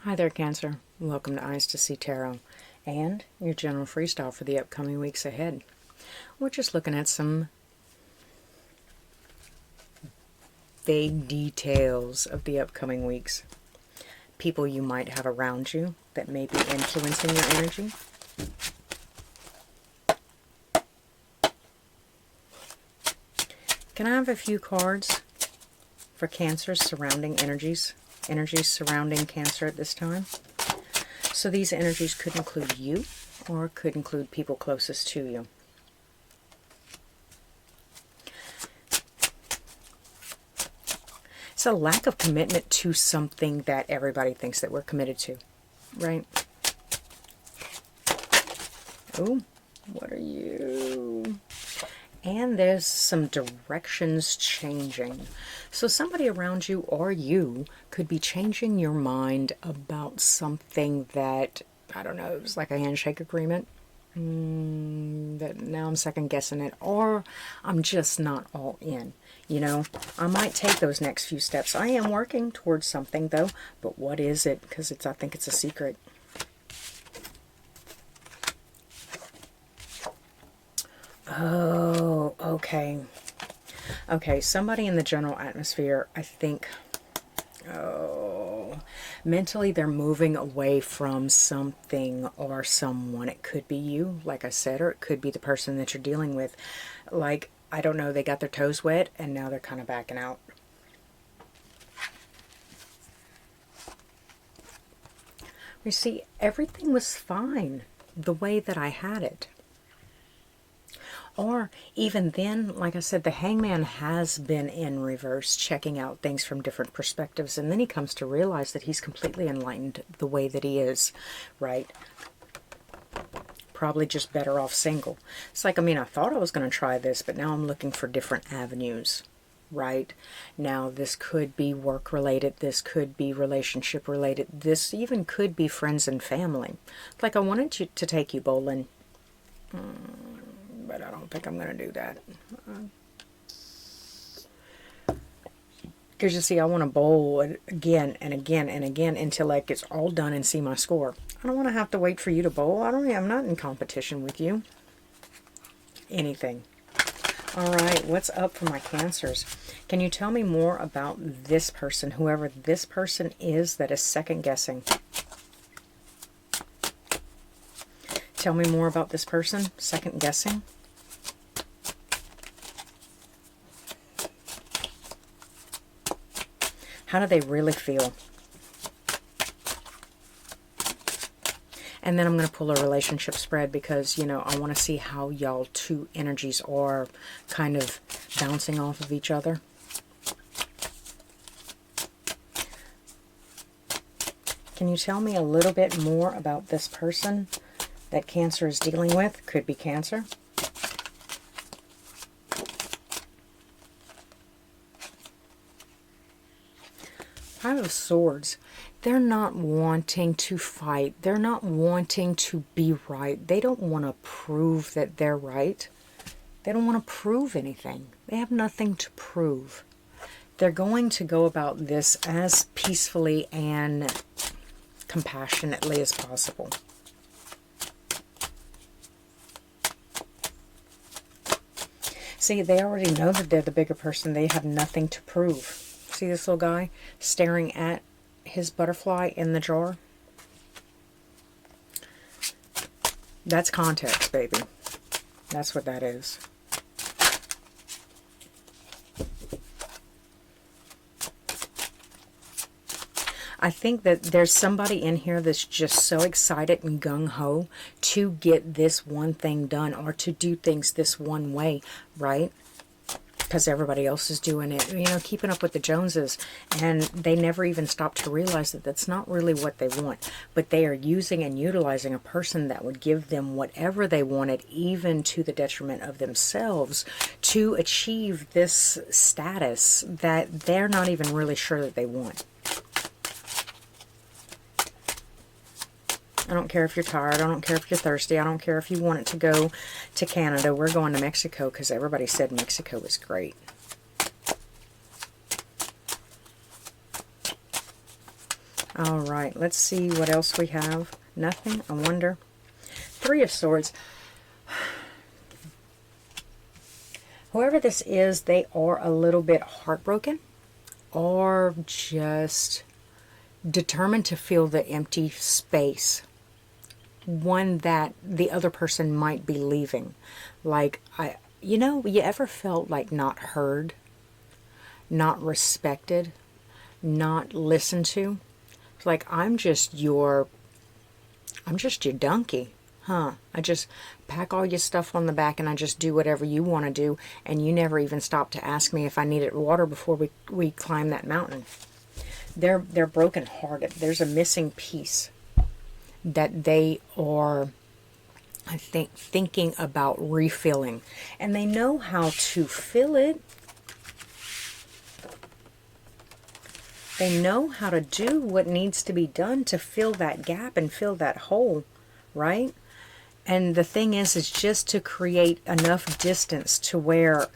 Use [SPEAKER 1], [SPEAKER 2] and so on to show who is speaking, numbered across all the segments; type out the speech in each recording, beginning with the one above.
[SPEAKER 1] Hi there, Cancer. Welcome to Eyes to See Tarot and your general freestyle for the upcoming weeks ahead. We're just looking at some vague details of the upcoming weeks. People you might have around you that may be influencing your energy. Can I have a few cards for Cancer surrounding energies surrounding Cancer at this time? So these energies could include you or could include people closest to you. It's a lack of commitment to something that everybody thinks that we're committed to, right? Oh, what are you? And there's some directions changing. So somebody around you or you could be changing your mind about something that, I don't know, it was like a handshake agreement. That now I'm second guessing it, or I'm just not all in. You know, I might take those next few steps. I am working towards something though, but what is it? Because I think it's a secret. Oh, okay. Okay, somebody in the general atmosphere, I think, mentally they're moving away from something or someone. It could be you, like I said, or it could be the person that you're dealing with. Like, I don't know, they got their toes wet and now they're kind of backing out. You see, everything was fine the way that I had it. Or even then, like I said, the hangman has been in reverse, checking out things from different perspectives. And then he comes to realize that he's completely enlightened the way that he is, right? Probably just better off single. It's like, I mean, I thought I was going to try this, but now I'm looking for different avenues, right? Now, this could be work-related. This could be relationship-related. This even could be friends and family. Like, I wanted to take you bowling. But I don't think I'm going to do that. Because you see, I want to bowl again and again and again until like it's all done and see my score. I don't want to have to wait for you to bowl. I'm not in competition with you. Anything. All right, what's up for my Cancers? Can you tell me more about this person, whoever this person is that is second guessing? Tell me more about this person, second guessing. How do they really feel? And then I'm going to pull a relationship spread because, you know, I want to see how y'all two energies are kind of bouncing off of each other. Can you tell me a little bit more about this person that Cancer is dealing with? Could be Cancer. Five of Swords. They're not wanting to fight. They're not wanting to be right. They don't want to prove that they're right. They don't want to prove anything. They have nothing to prove. They're going to go about this as peacefully and compassionately as possible. See, they already know that they're the bigger person. They have nothing to prove. See this little guy staring at his butterfly in the jar? That's context, baby. That's what that is. I think that there's somebody in here that's just so excited and gung-ho to get this one thing done or to do things this one way, right? Because everybody else is doing it, you know, keeping up with the Joneses, and they never even stop to realize that that's not really what they want, but they are using and utilizing a person that would give them whatever they wanted, even to the detriment of themselves, to achieve this status that they're not even really sure that they want. I don't care if you're tired. I don't care if you're thirsty. I don't care if you want it to go to Canada. We're going to Mexico because everybody said Mexico was great. All right, let's see what else we have. Nothing, I wonder. Three of Swords. Whoever this is, they are a little bit heartbroken or just determined to fill the empty space. One that the other person might be leaving. Like, you know, you ever felt like not heard, not respected, not listened to? It's like, I'm just your donkey. Huh? I just pack all your stuff on the back and I just do whatever you want to do, and you never even stop to ask me if I needed water before we climb that mountain. They're brokenhearted. There's a missing piece that they are, I think, thinking about refilling, and they know how to fill it. They know how to do what needs to be done to fill that gap and fill that hole, right? And the thing is just to create enough distance to where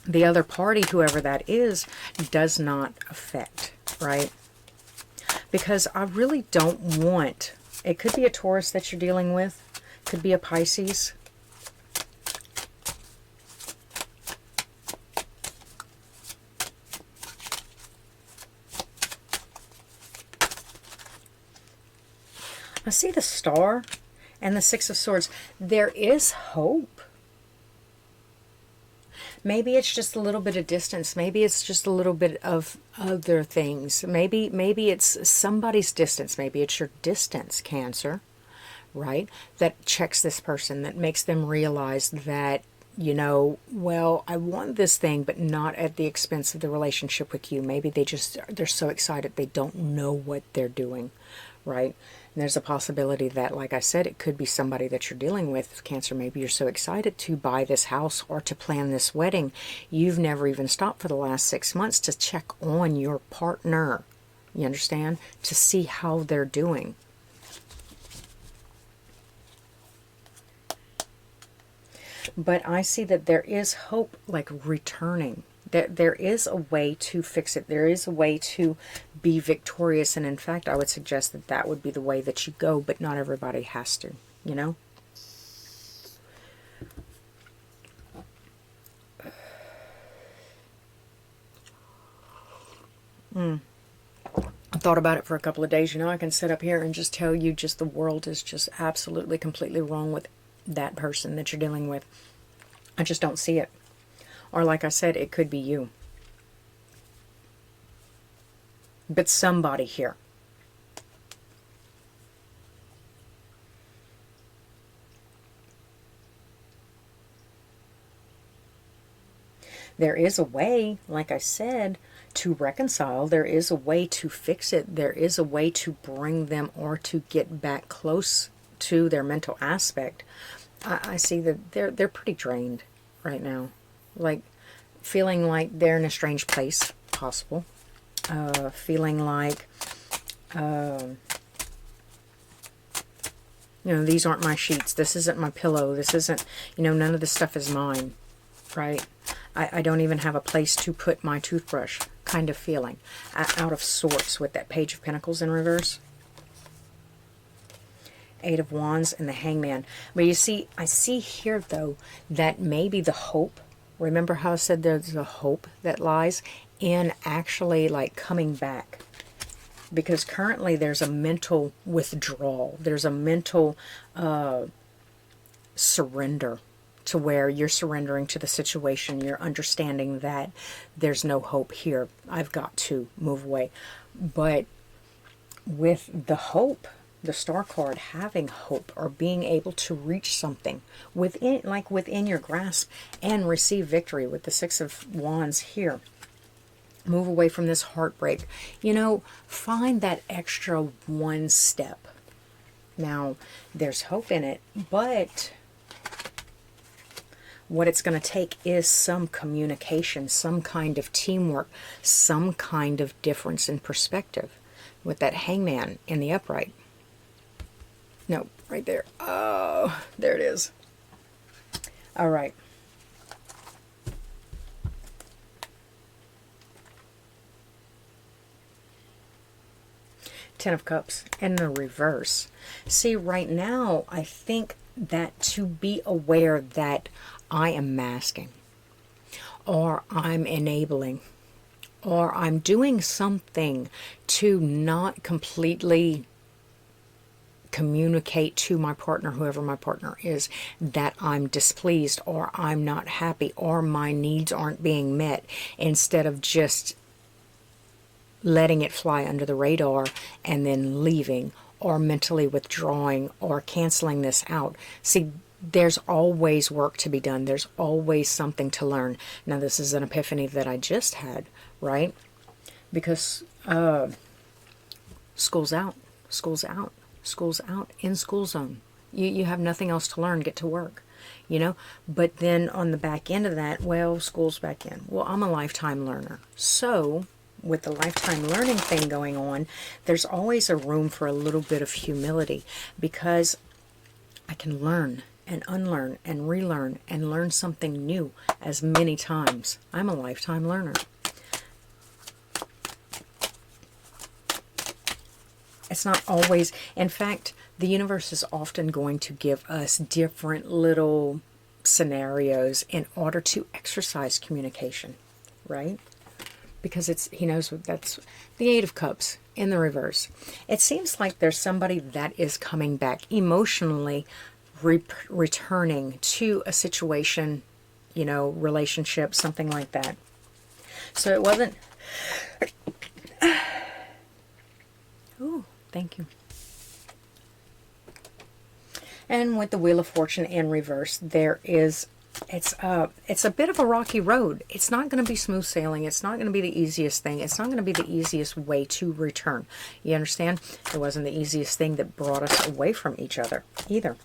[SPEAKER 1] the other party, whoever that is, does not affect, right? Because I really don't want, it could be a Taurus that you're dealing with, could be a Pisces. I see the Star and the Six of Swords. There is hope. Maybe it's just a little bit of distance. Maybe it's just a little bit of other things. Maybe it's somebody's distance. Maybe it's your distance, Cancer, right? That checks this person, that makes them realize that, you know, well, I want this thing, but not at the expense of the relationship with you. Maybe they're so excited they don't know what they're doing, right? And there's a possibility that, like I said, it could be somebody that you're dealing with, Cancer. Maybe you're so excited to buy this house or to plan this wedding, you've never even stopped for the last 6 months to check on your partner. You understand? To see how they're doing. But I see that there is hope, like returning. There is a way to fix it. There is a way to be victorious. And in fact, I would suggest that that would be the way that you go, but not everybody has to, you know? I thought about it for a couple of days. You know, I can sit up here and just tell you just the world is just absolutely, completely wrong with that person that you're dealing with. I just don't see it. Or like I said, it could be you. But somebody here. There is a way, like I said, to reconcile. There is a way to fix it. There is a way to bring them or to get back close to their mental aspect. I see that they're pretty drained right now. Like, feeling like they're in a strange place, possible. Feeling like, you know, these aren't my sheets. This isn't my pillow. This isn't, you know, none of this stuff is mine, right? I don't even have a place to put my toothbrush kind of feeling. Out of sorts with that Page of Pentacles in reverse. Eight of Wands and the Hangman. But you see, I see here, though, that maybe the hope, remember how I said there's a hope that lies in actually, like, coming back. Because currently there's a mental withdrawal. There's a mental surrender, to where you're surrendering to the situation. You're understanding that there's no hope here. I've got to move away. But with the hope, the Star card, having hope or being able to reach something within, like within your grasp, and receive victory with the Six of Wands here. Move away from this heartbreak. You know, find that extra one step. Now, there's hope in it, but what it's going to take is some communication, some kind of teamwork, some kind of difference in perspective with that Hangman in the upright. No, right there. Oh, there it is. All right. Ten of Cups in the reverse. See, right now, I think that to be aware that I am masking, or I'm enabling, or I'm doing something to not completely communicate to my partner, whoever my partner is, that I'm displeased, or I'm not happy, or my needs aren't being met, instead of just letting it fly under the radar and then leaving, or mentally withdrawing, or canceling this out. See, there's always work to be done. There's always something to learn. Now, this is an epiphany that I just had, right? Because school's out, school's out, school's out, in school zone. You have nothing else to learn. Get to work, you know. But then on the back end of that, well, school's back in. Well, I'm a lifetime learner. So with the lifetime learning thing going on, there's always a room for a little bit of humility, because I can learn and unlearn and relearn and learn something new as many times. I'm a lifetime learner. It's not always, in fact, the universe is often going to give us different little scenarios in order to exercise communication, right? Because he knows that's the Eight of Cups in the reverse. It seems like there's somebody that is coming back emotionally, returning to a situation, you know, relationship, something like that. So it wasn't... Oh, thank you. And with the Wheel of Fortune in reverse, there is... It's a bit of a rocky road. It's not going to be smooth sailing. It's not going to be the easiest thing. It's not going to be the easiest way to return. You understand? It wasn't the easiest thing that brought us away from each other either.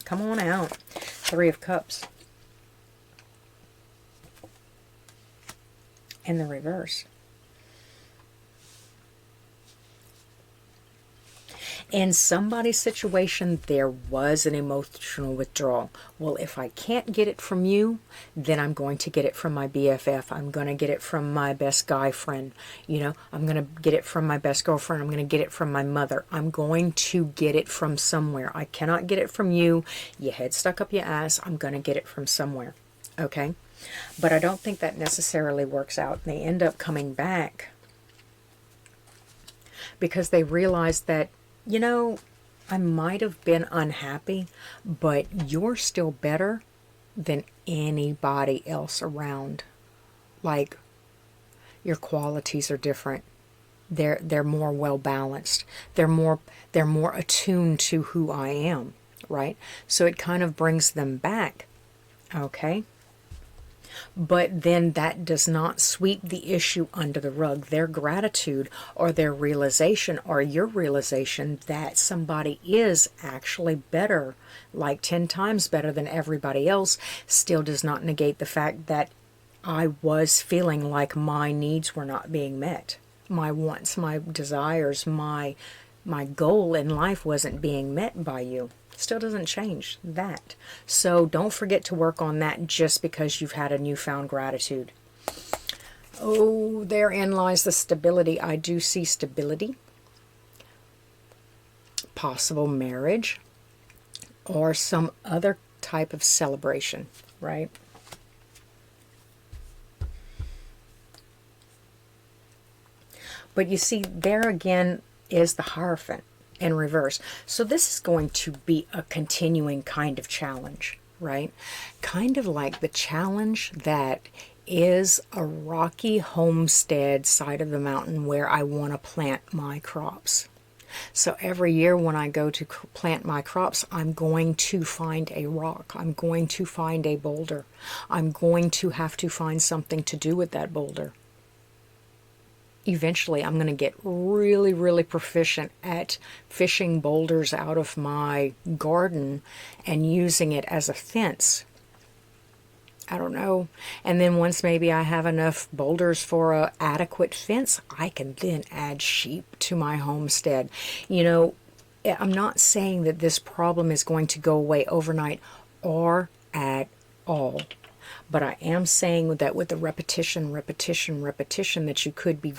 [SPEAKER 1] Come on out. Three of Cups. In the reverse. In somebody's situation, there was an emotional withdrawal. Well, if I can't get it from you, then I'm going to get it from my BFF. I'm going to get it from my best guy friend. You know, I'm going to get it from my best girlfriend. I'm going to get it from my mother. I'm going to get it from somewhere. I cannot get it from you. Your head stuck up your ass. I'm going to get it from somewhere. Okay? But I don't think that necessarily works out. They end up coming back because they realize that, you know, I might have been unhappy, but you're still better than anybody else around. Like, your qualities are different. They're more well balanced. They're more attuned to who I am, right? So it kind of brings them back. Okay? But then that does not sweep the issue under the rug. Their gratitude or their realization or your realization that somebody is actually better, like 10 times better than everybody else, still does not negate the fact that I was feeling like my needs were not being met. My wants, my desires, my goal in life wasn't being met by you. Still doesn't change that. So don't forget to work on that just because you've had a newfound gratitude. Oh, therein lies the stability. I do see stability, possible marriage, or some other type of celebration, right? But you see, there again is the Hierophant in reverse. So this is going to be a continuing kind of challenge, right? Kind of like the challenge that is a rocky homestead side of the mountain where I want to plant my crops. So every year when I go to plant my crops, I'm going to find a rock. I'm going to find a boulder. I'm going to have to find something to do with that boulder. Eventually, I'm going to get really, really proficient at fishing boulders out of my garden and using it as a fence. I don't know. And then once maybe I have enough boulders for an adequate fence, I can then add sheep to my homestead. You know, I'm not saying that this problem is going to go away overnight or at all. But I am saying that with the repetition, that you could be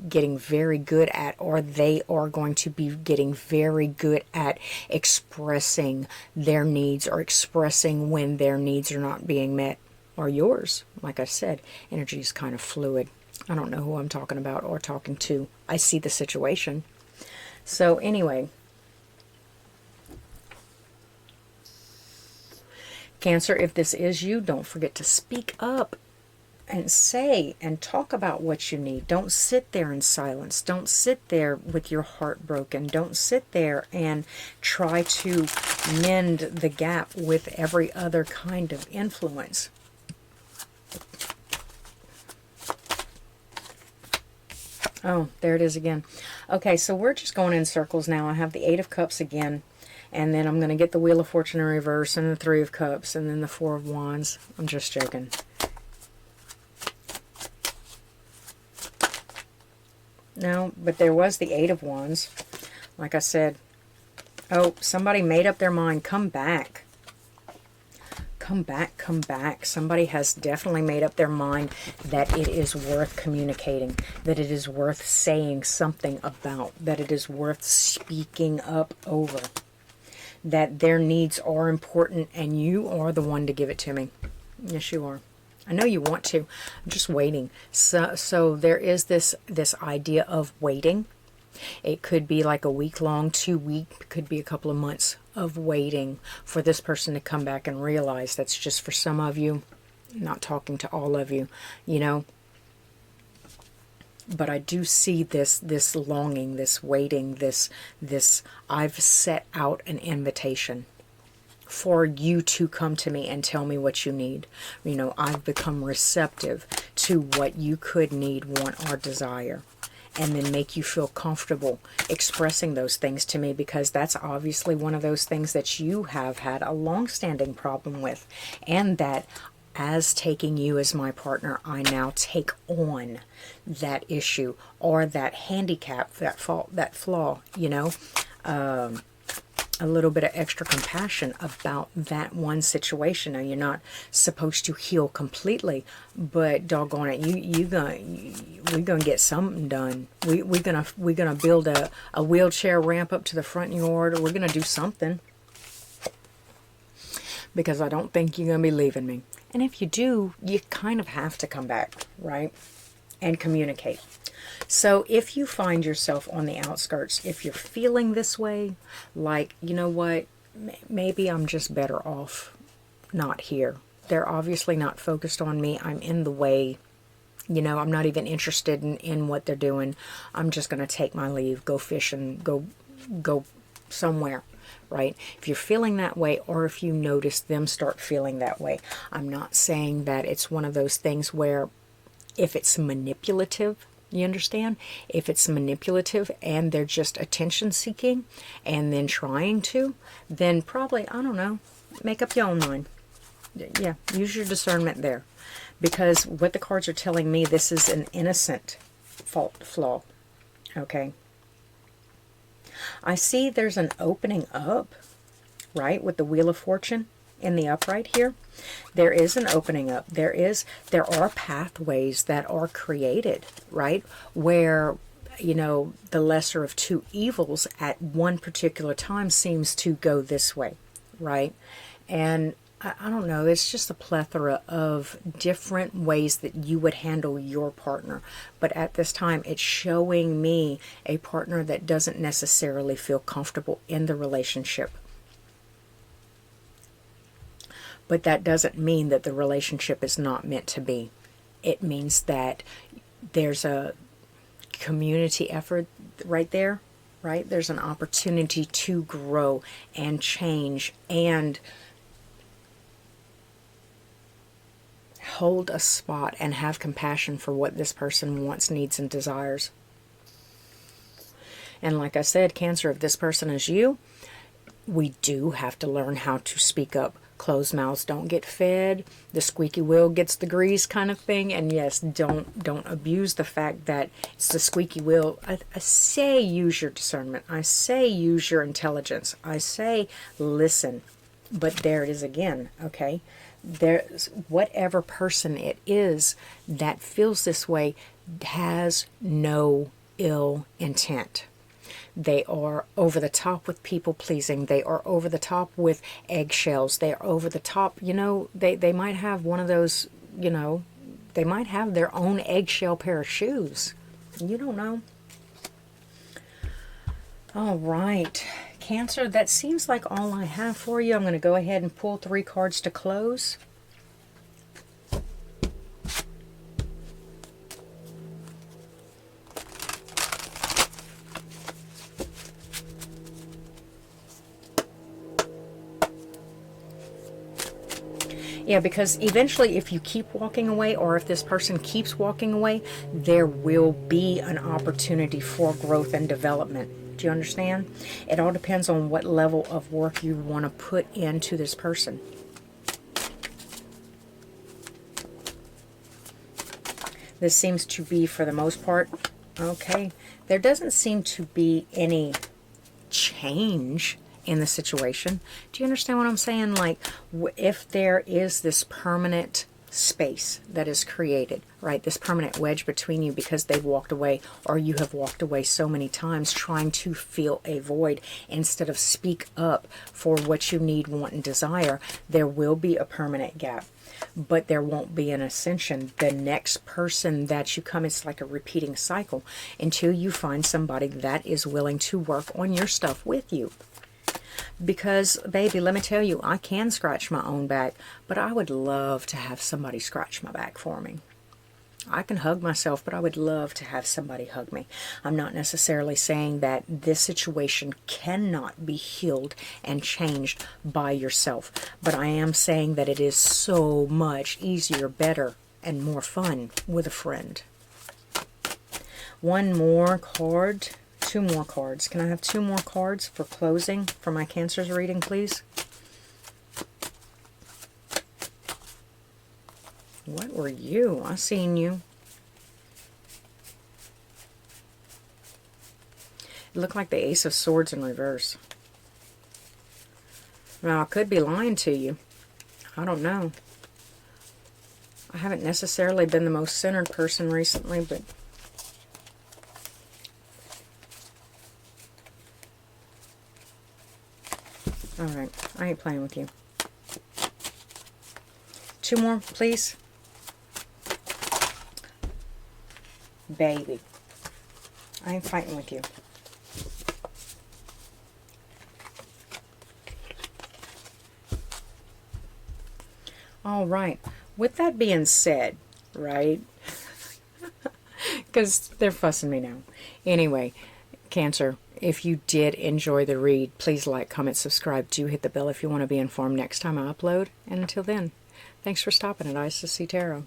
[SPEAKER 1] getting very good at, or they are going to be getting very good at expressing their needs, or expressing when their needs are not being met, or yours. Like I said, energy is kind of fluid. I don't know who I'm talking about or talking to. I see the situation. So anyway, Cancer, if this is you, don't forget to speak up and say and talk about what you need. Don't sit there in silence. Don't sit there with your heart broken. Don't sit there and try to mend the gap with every other kind of influence. Oh, there it is again. Okay, so we're just going in circles now. I have the Eight of Cups again. And then I'm going to get the Wheel of Fortune in reverse, and the Three of Cups, and then the Four of Wands. I'm just joking. No, but there was the Eight of Wands. Like I said, oh, somebody made up their mind. Come back. Come back, come back. Somebody has definitely made up their mind that it is worth communicating, that it is worth saying something about, that it is worth speaking up over, that their needs are important, and you are the one to give it to me. Yes, you are. I know you want to. I'm just waiting. So there is this idea of waiting. It could be like a week long, 2 week, could be a couple of months of waiting for this person to come back and realize. That's just for some of you. I'm not talking to all of you, you know. But I do see this longing, this waiting, this I've set out an invitation for you to come to me and tell me what you need. You know, I've become receptive to what you could need, want, or desire. And then make you feel comfortable expressing those things to me, because that's obviously one of those things that you have had a long-standing problem with. And that as taking you as my partner, I now take on that issue or that handicap, that fault, that flaw, you know. A little bit of extra compassion about that one situation. Now, you're not supposed to heal completely, but doggone it, we're gonna get something done. We're gonna build a wheelchair ramp up to the front yard, or we're gonna do something, because I don't think you're gonna be leaving me. And if you do, you kind of have to come back, right, and communicate. So if you find yourself on the outskirts, if you're feeling this way, like, you know what, maybe I'm just better off not here. They're obviously not focused on me. I'm in the way. You know, I'm not even interested in what they're doing. I'm just going to take my leave, go fishing, go somewhere, right? If you're feeling that way, or if you notice them start feeling that way, I'm not saying that it's one of those things where if it's manipulative, you understand? If it's manipulative and they're just attention seeking and then trying to, then probably, I don't know, make up your own mind. Yeah, use your discernment there. Because what the cards are telling me, this is an innocent flaw. Okay? I see there's an opening up, right, with the Wheel of Fortune in the upright here. There is an opening up. There are pathways that are created, right, where, you know, the lesser of two evils at one particular time seems to go this way, right? And I don't know, it's just a plethora of different ways that you would handle your partner. But at this time, it's showing me a partner that doesn't necessarily feel comfortable in the relationship. But that doesn't mean that the relationship is not meant to be. It means that there's a community effort right there, right? There's an opportunity to grow and change and hold a spot and have compassion for what this person wants, needs, and desires. And like I said, Cancer, if this person is you, we do have to learn how to speak up. Closed mouths don't get fed. The squeaky wheel gets the grease, kind of thing. And yes, don't abuse the fact that it's the squeaky wheel. I say use your discernment. I say use your intelligence. I say listen. But there it is again, okay? there's whatever person it is that feels this way has no ill intent. They are over the top with people pleasing. They are over the top with eggshells. They are over the top, they might have one of those, they might have their own eggshell pair of shoes. You don't know. All right, Cancer, that seems like all I have for you. I'm going to go ahead and pull 3 cards to close. Yeah, because eventually if you keep walking away, or if this person keeps walking away, there will be an opportunity for growth and development. Do you understand? It all depends on what level of work you want to put into this person. This seems to be, for the most part, okay. There doesn't seem to be any change in the situation. Do you understand what I'm saying? Like, if there is this permanent space that is created, right? This permanent wedge between you because they've walked away, or you have walked away so many times trying to fill a void instead of speak up for what you need, want, and desire, there will be a permanent gap. But there won't be an ascension. The next person that you come, it's like a repeating cycle until you find somebody that is willing to work on your stuff with you. Because, baby, let me tell you, I can scratch my own back, but I would love to have somebody scratch my back for me. I can hug myself, but I would love to have somebody hug me. I'm not necessarily saying that this situation cannot be healed and changed by yourself, but I am saying that it is so much easier, better, and more fun with a friend. One more card. 2 more cards. Can I have 2 more cards for closing for my Cancer's reading, please? What were you? I seen you. It looked like the Ace of Swords in reverse. Now, I could be lying to you. I don't know. I haven't necessarily been the most centered person recently, but alright, I ain't playing with you. 2 more, please. Baby, I ain't fighting with you. Alright, with that being said, right? Because they're fussing me now. Anyway, Cancer, if you did enjoy the read, please like, comment, subscribe. Do hit the bell if you want to be informed next time I upload. And until then, thanks for stopping at Isis C Tarot.